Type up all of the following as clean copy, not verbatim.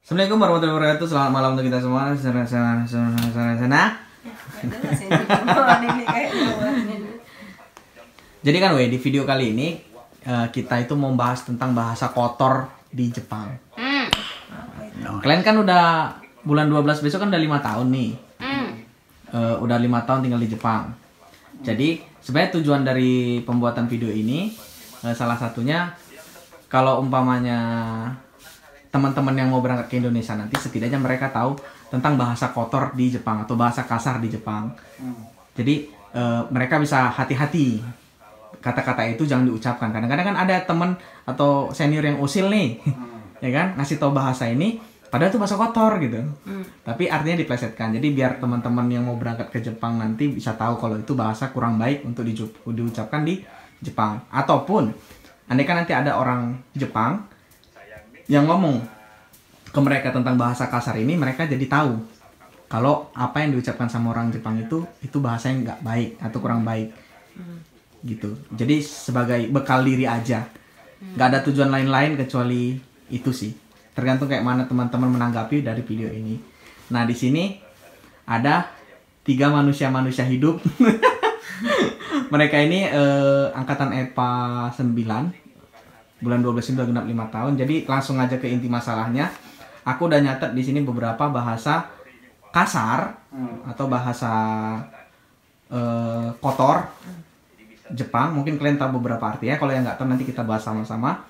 Assalamualaikum warahmatullahi wabarakatuh. Selamat malam untuk kita semua. Sana. Jadi kan di video kali ini kita itu mau bahas tentang bahasa kotor di Jepang. Kalian kan udah bulan 12 besok kan udah 5 tahun nih. Udah 5 tahun tinggal di Jepang. Jadi sebenarnya tujuan dari pembuatan video ini salah satunya kalau umpamanya teman-teman yang mau berangkat ke Indonesia nanti setidaknya mereka tahu tentang bahasa kotor di Jepang atau bahasa kasar di Jepang. Jadi mereka bisa hati-hati kata-kata itu jangan diucapkan. Kadang-kadang kan ada teman atau senior yang usil nih, ya kan, ngasih tahu bahasa ini, padahal itu bahasa kotor gitu. Tapi artinya diplesetkan. Jadi biar teman-teman yang mau berangkat ke Jepang nanti bisa tahu kalau itu bahasa kurang baik untuk diucapkan di Jepang. Ataupun andai kan nanti ada orang Jepang yang ngomong ke mereka tentang bahasa kasar ini, mereka jadi tahu kalau apa yang diucapkan sama orang Jepang itu bahasa yang nggak baik atau kurang baik gitu. Jadi sebagai bekal diri aja, nggak ada tujuan lain-lain kecuali itu sih. Tergantung kayak mana teman-teman menanggapi dari video ini. Nah di sini ada 3 manusia hidup. Mereka ini angkatan EPA 9. Bulan 12 ini udah genap 5 tahun. Jadi langsung aja ke inti masalahnya. Aku udah nyatet di sini beberapa bahasa kasar atau bahasa kotor Jepang. Mungkin kalian tahu beberapa arti ya. Kalau yang nggak tahu nanti kita bahas sama-sama.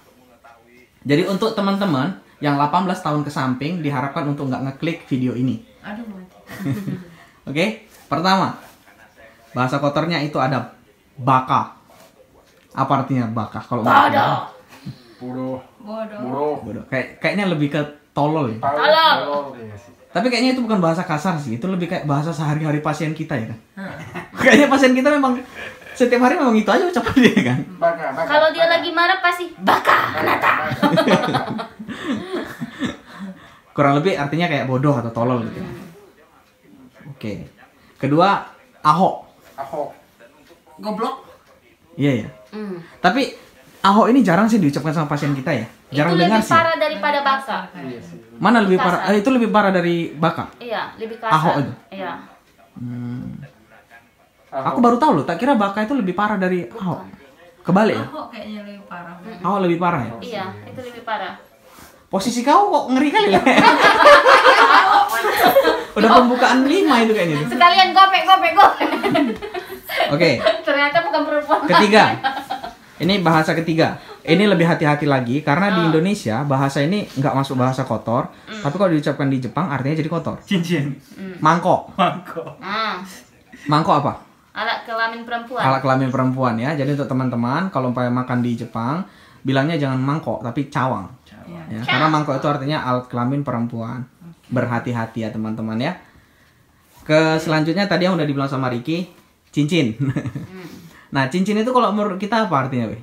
Jadi untuk teman-teman yang 18 tahun ke samping diharapkan untuk nggak ngeklik video ini. Aduh mati. Oke, pertama bahasa kotornya itu ada baka. Apa artinya baka? Kalau Bodoh. Bodoh. Kayaknya lebih ke tolol ya. Tolol. Tapi kayaknya itu bukan bahasa kasar sih. Itu lebih kayak bahasa sehari-hari pasien kita ya kan. Kayaknya pasien kita memang setiap hari memang itu aja ucapan dia kan. Baka. Kalau dia lagi marah pasti baka, nata. Kurang lebih artinya kayak bodoh atau tolol gitu. Oke. Kedua, ahok. Goblok. Iya ya. Tapi ahok ini jarang sih diucapkan sama pasien kita ya. Jarang itu dengar lebih sih. parah daripada baka. Mana lebih parah? Itu lebih parah dari baka. Iya, lebih kasar. Ahok itu. Iya. Aku baru tahu loh. Tak kira baka itu lebih parah dari ahok. Kebalik ya? Ahok kayaknya lebih parah. Ahok lebih parah ya? Iya, itu lebih parah. Posisi kau kok ngeri kali lah. Udah pembukaan 5 itu kayaknya. Sekalian gopek. Oke. Ternyata bukan perempuan. Ketiga. Ini bahasa ketiga. Ini lebih hati-hati lagi karena di Indonesia bahasa ini nggak masuk bahasa kotor, tapi kalau diucapkan di Jepang artinya jadi kotor. Cincin. Mangkok. Mangkok apa? Alat kelamin perempuan. Alat kelamin perempuan ya. Jadi untuk teman-teman kalau umpamanya makan di Jepang, bilangnya jangan mangkok tapi cawang. Ya, karena mangkok itu artinya alat kelamin perempuan. Berhati-hati ya teman-teman ya. Ke selanjutnya tadi yang udah dibilang sama Ricky, cincin. Nah, cincin itu kalau menurut kita apa artinya, Weh?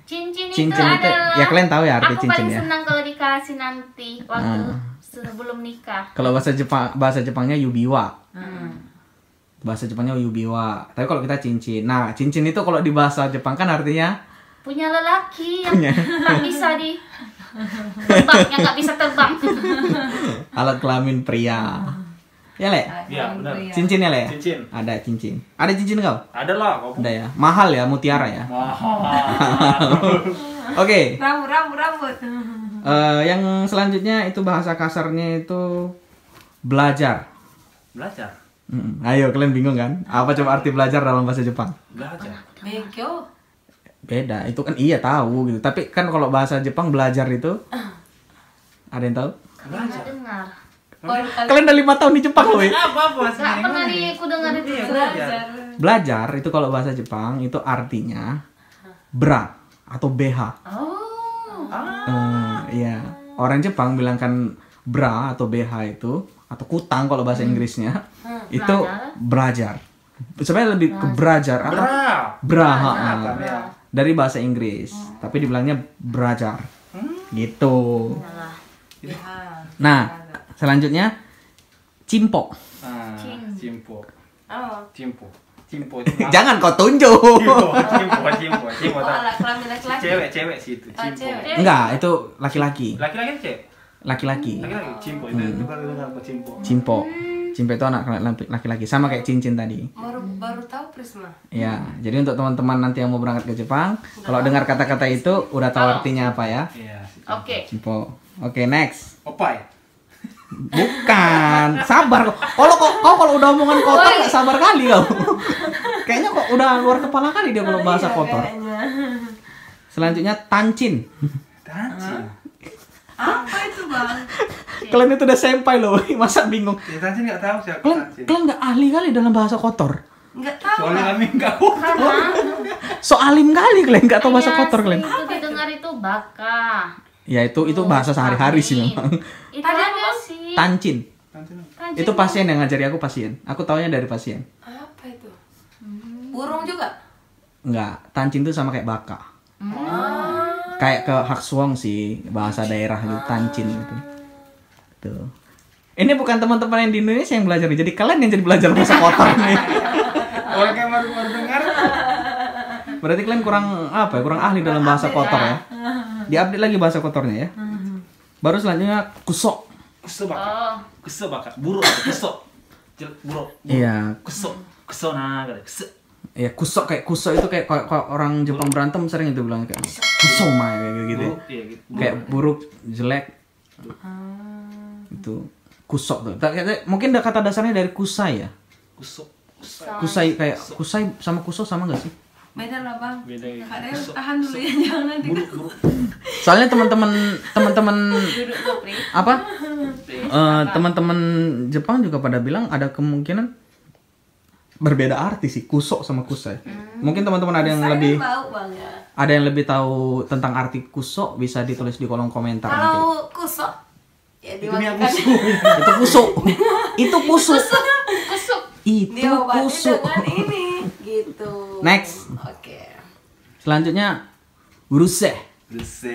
Cincin itu adalah ya kalian tahu ya arti aku cincin paling ya. senang kalau dikasih nanti waktu sebelum nikah. Kalau bahasa Jepangnya yubiwa. Bahasa Jepangnya yubiwa. Tapi kalau kita cincin. Nah, cincin itu kalau di bahasa Jepang kan artinya punya lelaki yang nggak bisa terbang, yang nggak bisa terbang. alat kelamin pria. Ya, Le? Iya, benar. Cincin ya, Le? Cincin. Ada cincin. Ada cincin kau? Ada lah, kau. Ada ya. Mahal ya, mutiara ya. Oke. Rambut. Yang selanjutnya itu bahasa kasarnya itu belajar. Belajar. Ayo, kalian bingung kan? Apa coba arti belajar dalam bahasa Jepang? Belajar. Begyo. Beda. Itu kan iya tahu gitu. Tapi kan kalau bahasa Jepang belajar itu ada yang tahu? Nggak dengar. Kalian udah 5 tahun di Jepang loh. Nggak pernah aku dengar itu. Belajar itu kalau bahasa Jepang itu artinya bra atau BH. Iya. Orang Jepang bilang kan bra atau BH itu atau kutang kalau bahasa Inggrisnya itu belajar. Sebenarnya lebih ke belajar apa? Bra. Dari bahasa Inggris. Tapi dibilangnya belajar. Gitu. Nah, selanjutnya cimpo. Cimpo. Oh. Cimpo. Jangan kau tunjuk. Cimpo. Alat kelamin laki-laki. Cewek sih itu. Cewek. Enggak, itu laki-laki. Laki-laki cewek. laki-laki. Laki-laki cimpo itu kan dengar apa cimpo. Cimpo. Cimpo itu anak laki-laki sama kayak cincin tadi. Baru tahu Prisma. Ya, jadi untuk teman-teman nanti yang mau berangkat ke Jepang, kalau dengar kata-kata itu udah tahu artinya apa ya? Iya. Oke. Cimpo. Oke, next. Opai. Bukan, sabar kok. Kalau udah omongan kotor nggak sabar kali kau. Kayaknya kok udah luar kepala kali dia kalau bahasa kotor. Selanjutnya tancin. Tancin. Apa itu bang? Kalian itu udah senpai loh, masa bingung? Ya tancin nggak tahu siapa tancin. Kalian nggak ahli kali dalam bahasa kotor. Nggak tahu. Soalnya kami nggak. So alim kali kalian nggak tahu bahasa Iya kotor sih, kalian. Itu didengar itu baka. Ya itu bahasa sehari-hari sih memang. Itu aja sih. Tancin. Tancin. Tancin. Itu pasien yang ngajari aku pasien. Aku taunya dari pasien. Apa itu? Burung juga? Enggak, tancin itu sama kayak baka. Kayak ke Haksuong sih bahasa daerah gitu, tancin gitu. Tuh. Ini bukan teman-teman yang di Indonesia yang belajar, jadi kalian yang jadi belajar bahasa kotor nih. Orang yang baru dengar. Berarti kalian kurang apa ya? Kurang ahli dalam bahasa kotor ya. Diupdate lagi bahasa kotornya ya. Baru selanjutnya kusok. Kuso bakar. Oh. Kuso bakar. Buruk. Kuso. Buruk. Iya. Kuso. Kuso nah. Kuso. Ya kusok kayak kusok itu kayak kalau orang Jepang berantem sering itu bilang kayak kusok mah kayak gitu. Buruk. Iya gitu. Kayak buruk, jelek. Itu kusok tuh. Mungkin kata dasarnya dari kusai ya. Kuso. Kuso. Kusai kayak kusai sama kusok sama gak sih? Beda lah bang. Beda ya. Kadang tahan dulu ya, jangan nanti. Buruk. Soalnya teman-teman Duduk tuh, Pri. apa? Teman-teman Jepang juga pada bilang ada kemungkinan berbeda arti sih kusok sama kusai. Mungkin teman-teman ada yang Saya lebih bau bang ya. ada yang lebih tahu tentang arti kusok bisa ditulis di kolom komentar nanti. Kalau kusok, ya Itu minyak dimakan. kuso. Itu kusuk. Itu kusuk. Kusuk. Itu Diobati kusuk. dengan ini, gitu. Next. Oke. Selanjutnya uruse. Kuso.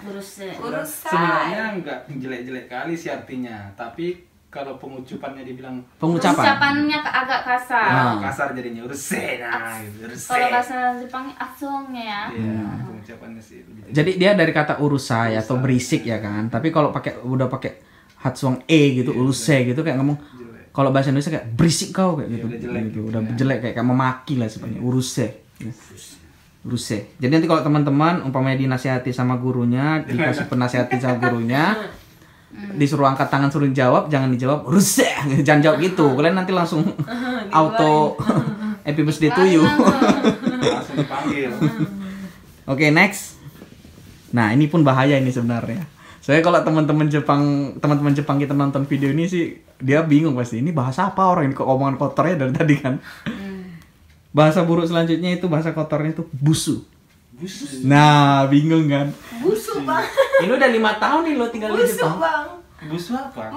Buruset. Urusan. Sebenarnya nggak jelek-jelek kali sih artinya, tapi kalau pengucapannya dibilang Pengucapan. Ucapannya agak kasar. Ah. kasar jadinya urusena gitu. Kalau bahasa Jepang aksongnya ya. Iya, pengucapannya sih lebih Jadi dia dari kata urusai atau berisik ya kan. Tapi kalau udah pakai hatsuang gitu, uruse gitu kayak ngomong. jelek. Kalau bahasa Indonesia kayak berisik kau kayak gitu. Udah jelek Gitu. Udah jelek kayak memaki lah sebenarnya. Uruse. Uruse. Jadi nanti kalau teman-teman umpamanya dinasihati sama gurunya, dikasih penasihatin sama gurunya, disuruh angkat tangan suruh jawab, jangan dijawab uruse. Jangan jawab gitu. Kalian nanti langsung auto happy birthday to you. Langsung dipanggil. Oke, next. Nah, ini pun bahaya ini sebenarnya. Soalnya kalau teman-teman Jepang kita nonton video ini sih dia bingung pasti. Ini bahasa apa orang ini kok omongan kotornya dari tadi kan. Bahasa buruk selanjutnya itu bahasa kotornya itu busu. Busu. Nah, bingung kan? Busuk bang. Ini udah 5 tahun nih lo tinggal di Busuk Jepang. bang. Busu apa?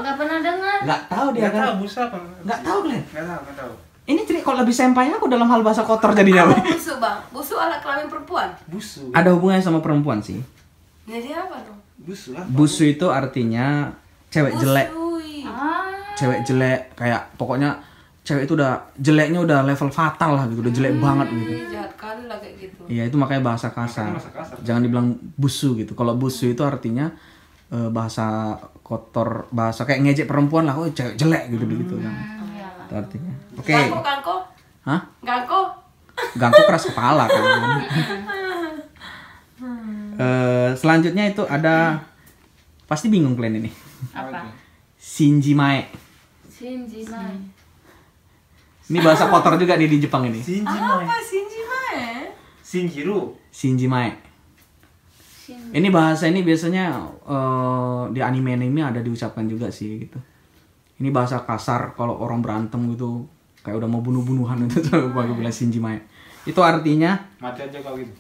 Nggak pernah dengar. Nggak tahu dia Nggak kan? tahu busu apa? Nggak tahu Glenn. Nggak tahu. Ini cerita kalau lebih senpai aku dalam hal bahasa kotor jadinya. Apa busuk bang? Busuk alat kelamin perempuan. Busu. Ada hubungannya sama perempuan sih. Jadi apa dong? Busu apa? Busu itu artinya cewek jelek. Busui. Cewek jelek kayak pokoknya cewek itu udah jeleknya udah level fatal lah gitu, udah jelek banget gitu. Jahat kali lah kayak gitu. Iya, itu makanya bahasa kasar. Makanya bahasa kasar. Jangan dibilang busu gitu. Kalau busu itu artinya bahasa kotor, bahasa kayak ngejek perempuan lah, oh cewek jelek gitu gitu kan. Itu artinya. Oke. Gangko. Hah? Gangko. Ganggu keras kepala kan. Selanjutnya itu ada pasti bingung kalian ini. Apa? Shinjimae. Shinji Mai. Ini bahasa kotor juga nih di Jepang ini. Shinjimae. Apa Shinjimae? Shinjiru. Shinjimae. Ini bahasa ini biasanya di anime-anime ada diucapkan juga sih gitu. Ini bahasa kasar kalau orang berantem gitu kayak udah mau bunuh-bunuhan itu bagi bilang Shinjimae. Itu artinya Mati aja kau gitu.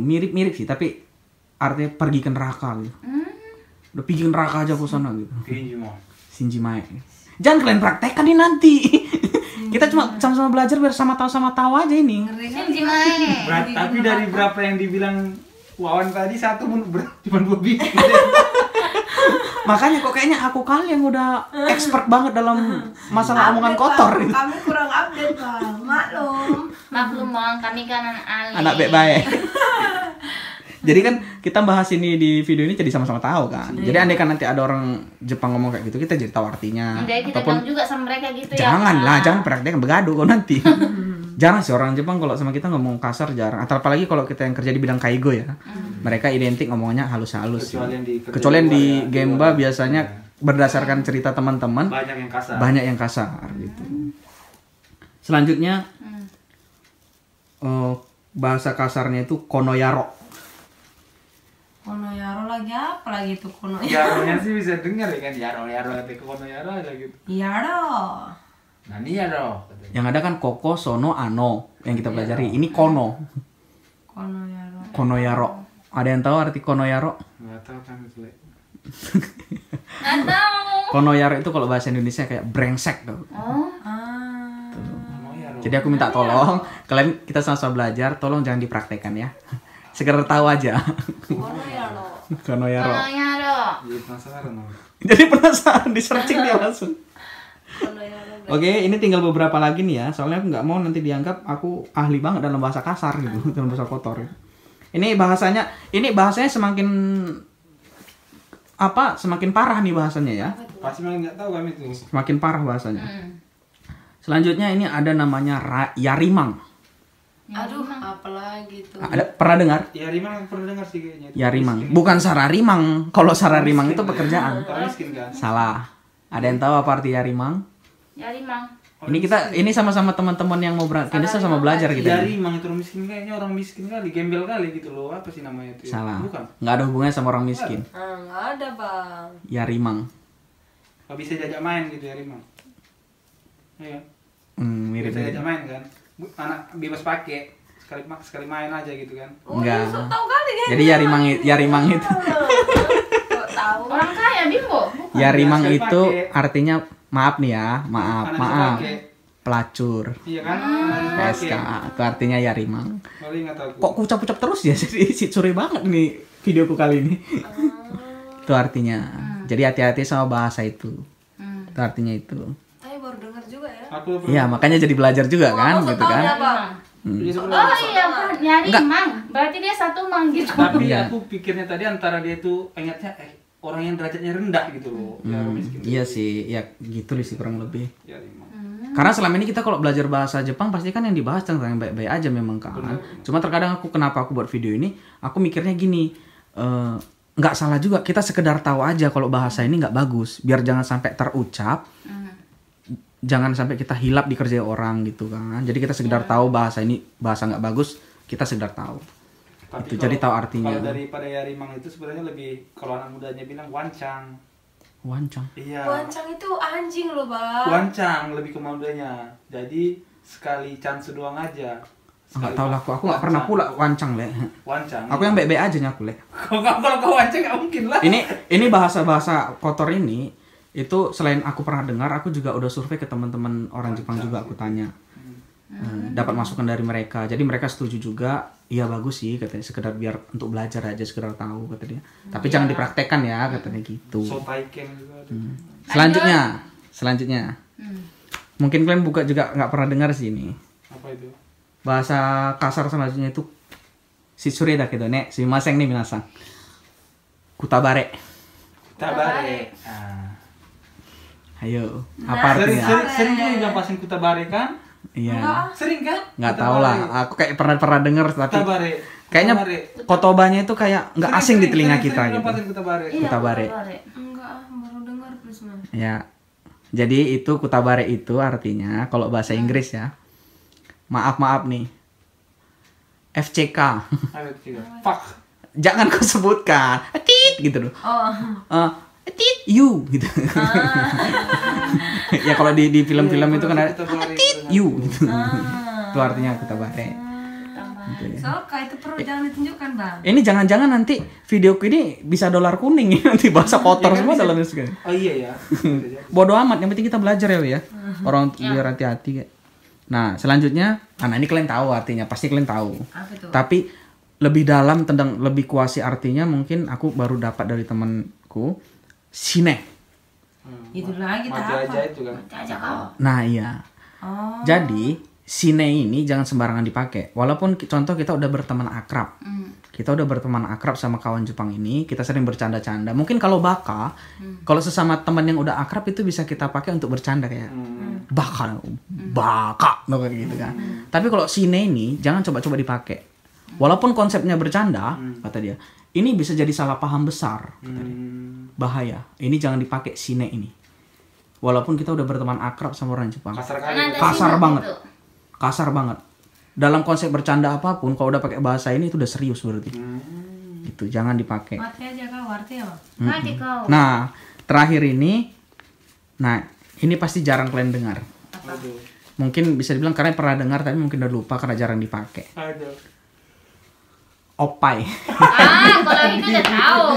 mirip-mirip sih tapi artinya pergi ke neraka gitu. Udah pergi ke neraka aja ke sana gitu. Shinjimae. Shinjimae. Jangan kalian praktekkan nih nanti. Kita cuma sama-sama belajar biar sama tahu aja ini. Shinji Mai. Tapi dari berapa yang dibilang Wawan tadi satu cuma 2 biji. Makanya kok kayaknya aku kali yang udah expert banget dalam masalah omongan kotor. Bang. Kami kurang update bang. Maklum. Maklum bang, kami kanan ali. Anak baik-baik. Jadi kan kita bahas ini di video ini jadi sama-sama tahu kan. Jadi andai kan nanti ada orang Jepang ngomong kayak gitu, kita jadi tahu artinya. Jadi kita bilang juga sama mereka gitu ya. Janganlah, jangan praktekkan begaduh kok nanti. Jarang sih orang Jepang kalau sama kita ngomong kasar, jarang. Apalagi kalau kita yang kerja di bidang kaigo ya. Mereka identik ngomongnya halus-halus. Kecuali yang di Gemba biasanya berdasarkan cerita teman-teman banyak yang kasar gitu. Selanjutnya bahasa kasarnya itu konoyaro. Konoyaro lagi apa lagi tuh konoyaro? Yaronya sih bisa dengar ya kan, yaro ada konoyaro ada gitu. Yaro. Nani yaro. Yang ada kan koko, sono, ano yang kita pelajari. Ini kono. Konoyaro. Konoyaro. Ada yang tahu arti konoyaro? Enggak tahu kan itu. Nggak tahu. Konoyaro itu kalau bahasa Indonesia kayak brengsek tuh. Oh. Jadi aku minta tolong, kalian kita sama-sama belajar, tolong jangan dipraktekkan ya. Sekedar tahu aja. Konoyaro. Konoyaro. Konoyaro. Jadi penasaran loh. Jadi penasaran, di searching dia langsung. Konoyaro. Oke, ini tinggal beberapa lagi nih ya. Soalnya aku nggak mau nanti dianggap aku ahli banget dalam bahasa kasar gitu, dalam bahasa kotor. Ini bahasanya semakin semakin parah nih bahasanya ya. Pasti malah nggak tahu kami itu. Semakin parah bahasanya. Selanjutnya ini ada namanya yarimang. Aduh, apalagi tuh. Ada pernah dengar? Yarimang pernah dengar sih kayaknya. Yarimang. Bukan sararimang. Kalau sararimang itu pekerjaan. Orang miskin kan? Salah. Ada yang tahu apa arti yarimang? Yarimang. Ini sama-sama teman-teman yang mau berangkat Indonesia sama belajar gitu. Yarimang itu orang miskin kayaknya, orang miskin kali, gembel kali gitu loh. Apa sih namanya itu? Salah. Bukan. Nggak ada hubungannya sama orang miskin. Nggak ada bang. Yarimang. Nggak bisa diajak main gitu yarimang. Iya. Mirip. Bisa diajak main kan? Anak bebas pakai sekali main aja gitu kan? Enggak. Tahu kali kan? Jadi yarimang itu. Kok tahu? Orang kaya Bimbo. Bukan. Yarimang Sekali itu pakai. artinya maaf nih ya, maaf. Anak bisa pakai. Pelacur. Iya kan? PSK itu artinya yarimang. Kali nggak tahu. Kok kucap-kucap terus ya? Jadi sore banget nih videoku kali ini. Itu artinya. Jadi hati-hati sama bahasa itu. Itu artinya itu. Saya baru dengar juga ya. Aku Iya, makanya jadi belajar juga kan, Aku gitu tahu kan. ya, Bang. Oh iya, Yarimang. Berarti dia satu mang gitu. Tapi Iya. aku pikirnya tadi antara dia tuh ingatnya orang yang derajatnya rendah gitu loh. Ya, orang miskin. Iya sih, ya gitu sih kurang lebih. Yarimang. Karena selama ini kita kalau belajar bahasa Jepang pasti kan yang dibahas tentang yang baik-baik aja memang kan. Cuma terkadang kenapa aku buat video ini, aku mikirnya gini, nggak salah juga kita sekedar tahu aja kalau bahasa ini nggak bagus, biar jangan sampai terucap, jangan sampai kita hilap dikerjai orang gitu kan. Jadi kita sekedar tahu bahasa ini bahasa nggak bagus, kita sekedar tahu. Tapi Itu, jadi tahu artinya. Kalau daripada yarimang itu sebenarnya lebih, kalau anak mudanya bilang wancang. Wancang. Iya. Wancang itu anjing loh bang. Wancang lebih ke mudanya. Jadi sekali chance doang aja. Nggak tahu lah, aku nggak pernah pula wancang le. Wancang. Aku yang baik-baik aja nyaku le. Kalau kau wancang nggak mungkin lah. Ini bahasa-bahasa kotor ini itu selain aku pernah dengar, aku juga udah survei ke teman-teman orang Jepang juga, aku tanya. Dapat masukan dari mereka. Jadi mereka setuju juga, iya bagus sih katanya, sekedar biar untuk belajar aja, sekedar tahu kata dia. Tapi jangan dipraktekkan ya katanya gitu. Sotaiken juga ada. Selanjutnya. Mungkin kalian buka juga nggak pernah dengar sih ini. Apa itu? Bahasa kasar selanjutnya itu shitsure da kedo ne, sumimasen nih minasan. Kutabare. Kutabare. Ayo, apa artinya? Sering kan juga pasin kutabare kan? Iya. Sering kan? Nggak tahu lah. Aku kayak pernah denger tapi Kutabare. kayaknya kotobanya itu kayak nggak asing di telinga kita gitu. Kutabare. Kutabare. Enggak, baru dengar Prisma. Ya. Jadi itu kutabare itu artinya kalau bahasa Inggris ya. Maaf nih. FCK. Ayo tiga. Fuck. Jangan kau sebutkan. Tit gitu loh. Oh. Tit you gitu. Ya kalau di film-film itu kan ada tit you gitu. Itu artinya kutabare. Gitu ya. Soalnya itu perlu jangan ditunjukkan bang. Ini jangan-jangan nanti videoku ini bisa dolar kuning ya, nanti bahasa kotor semua dalamnya sekali. Oh iya ya. Bodoh amat, yang penting kita belajar ya. Orang biar hati-hati kayak. Nah, selanjutnya, ini kalian tahu artinya, pasti kalian tahu. Apa itu? Tapi lebih dalam tentang lebih kuasi artinya mungkin aku baru dapat dari temanku. Sine. Itu lagi Maju apa? aja itu kan. Aja kau. Nah, iya. Oh. Jadi, sine ini jangan sembarangan dipakai. Walaupun contoh kita udah berteman akrab. Kita udah berteman akrab sama kawan Jepang ini, kita sering bercanda-canda. Mungkin kalau baka, kalau sesama teman yang udah akrab itu bisa kita pakai untuk bercanda kayak baka, kayak gitu kan. Tapi kalau sine ini jangan coba-coba dipakai. Walaupun konsepnya bercanda, kata dia, ini bisa jadi salah paham besar. Kata dia. Bahaya. Ini jangan dipakai sine ini. Walaupun kita udah berteman akrab sama orang Jepang. Kasar banget. Kasar banget. Dalam konsep bercanda apapun, kalau udah pakai bahasa ini itu udah serius berarti. Itu jangan dipakai. Mati aja kau, arti apa? Mati kau. Nah, terakhir ini, ini pasti jarang kalian dengar. Mungkin bisa dibilang kalian pernah dengar tapi mungkin udah lupa karena jarang dipakai. Opai. Kalau itu udah tahu.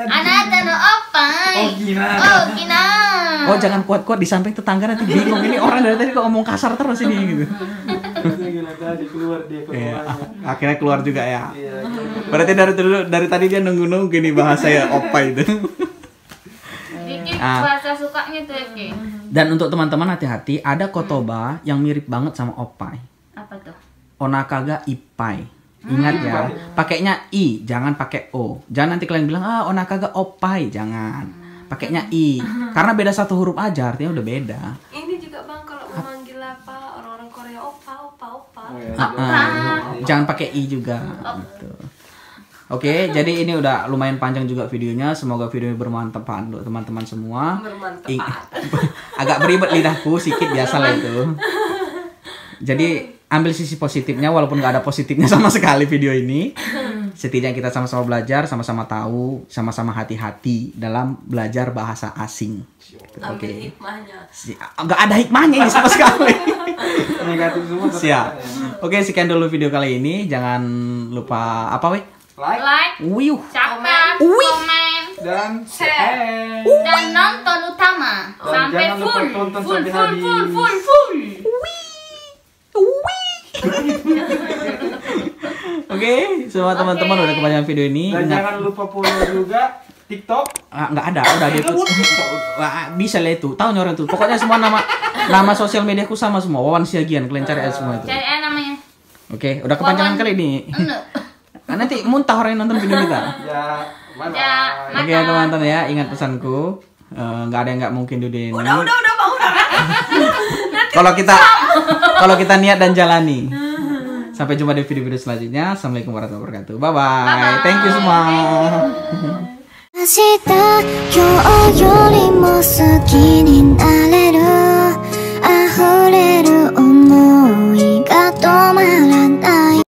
Anata no opai. Oh, gina. Oh, jangan kuat-kuat di samping tetangga nanti bingung. Ini orang dari tadi kok ngomong kasar terus ini gitu. Akhirnya keluar juga ya. Berarti dari tadi dia nunggu-nunggu nih bahasa ya opai itu. Dikit bahasa sukanya tuh ya. Dan untuk teman-teman hati-hati, ada kotoba yang mirip banget sama opai. Apa tuh? Onakaga ippai. Ingat ya, pakainya i, jangan pakai o. Jangan nanti kalian bilang onakaga oppai, jangan. Pakainya i. Karena beda satu huruf aja, artinya udah beda. Ini juga bang kalau memanggil apa orang-orang Korea opa. Jangan pakai i juga. Gitu. Oke, jadi ini udah lumayan panjang juga videonya. Semoga video ini bermanfaat untuk teman-teman semua. Agak beribet lidahku, sedikit biasa lah itu. Jadi ambil sisi positifnya, walaupun nggak ada positifnya sama sekali video ini. Setidaknya kita sama-sama belajar, sama-sama tahu, sama-sama hati-hati dalam belajar bahasa asing. Ambil hikmahnya. Nggak ada hikmahnya ini sama sekali. Negatif semua. Siap. Oke, sekian dulu video kali ini. Jangan lupa apa weh? Like, subscribe, komen, dan share. dan nonton utama sampai jangan lupa tonton sampai habis. full. Oke, semua teman-teman udah kebanyakan video ini. Dan jangan lupa follow juga TikTok. Nggak ada, udah dia bisa lah itu. Tahu orang tuh. Pokoknya semua nama sosial mediaku sama semua. Wawan Siagian, kalian cari aja semua itu. Cari namanya. Oke, udah kepanjangan kali ini. Nanti muntah orang yang nonton video kita. Ya, Oke, teman-teman ya, ingat pesanku. Nggak ada yang nggak mungkin di dunia ini. Udah bang, udah. Kalau kita niat dan jalani. Sampai jumpa di video-video selanjutnya. Assalamualaikum warahmatullahi wabarakatuh. Bye-bye. Thank you semua. 明日今日よりも好きになれる